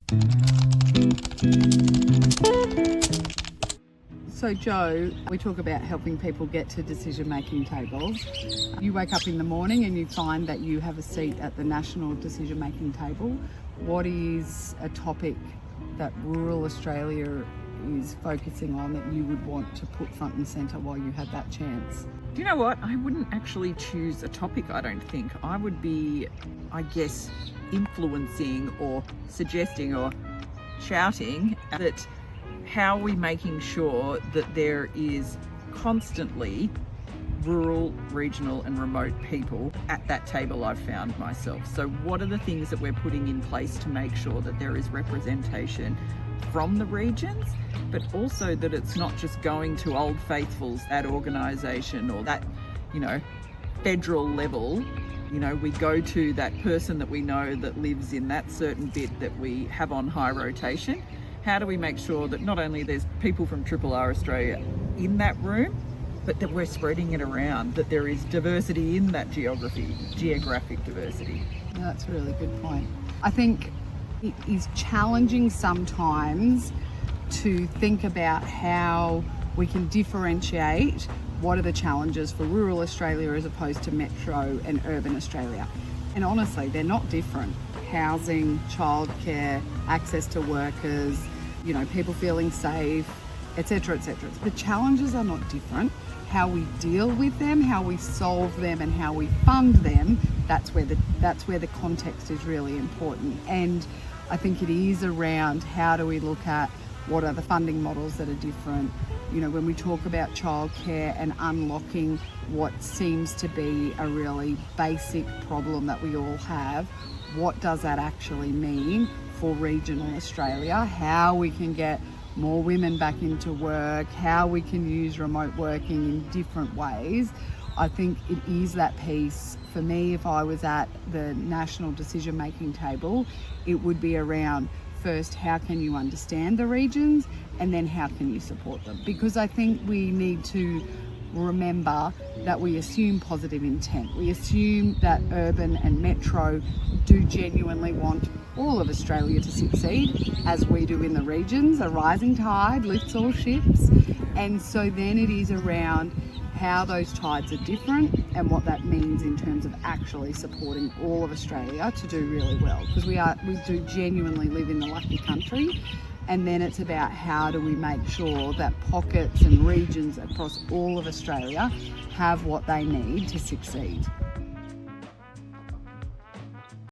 So Jo, we talk about helping people get to decision-making tables. You wake up in the morning and you find that you have a seat at the national decision-making table. What is a topic that rural Australia is focusing on that you would want to put front and centre while you had that chance? Do you know what? I wouldn't actually choose a topic, I don't think. I would be, I guess, influencing or suggesting or shouting that how are we making sure that there is constantly rural, regional and remote people at that table I've found myself. So what are the things that we're putting in place to make sure that there is representation from the regions, but also that it's not just going to Old Faithfuls, that organisation or that, federal level. We go to that person that we know that lives in that certain bit that we have on high rotation. How do we make sure that not only there's people from Triple R Australia in that room, but that we're spreading it around, that there is diversity in that geographic diversity? Yeah, that's a really good point. I think it is challenging sometimes to think about how we can differentiate what are the challenges for rural Australia as opposed to metro and urban Australia. And honestly, they're not different. Housing, childcare, access to workers, people feeling safe, etc., etc. The challenges are not different. How we deal with them, how we solve them, and how we fund them, that's where the context is really important. And I think it is around how do we look at what are the funding models that are different. When we talk about childcare and unlocking what seems to be a really basic problem that we all have, what does that actually mean for regional Australia? How we can get more women back into work, how we can use remote working in different ways. I think it is that piece. For me, if I was at the national decision-making table, it would be around first, how can you understand the regions, and then how can you support them? Because I think we need to remember that we assume positive intent. We assume that urban and metro do genuinely want all of Australia to succeed, as we do in the regions. A rising tide lifts all ships. And so then it is around how those tides are different and what that means in terms of actually supporting all of Australia to do really well. Because we do genuinely live in the lucky country. And then it's about how do we make sure that pockets and regions across all of Australia have what they need to succeed.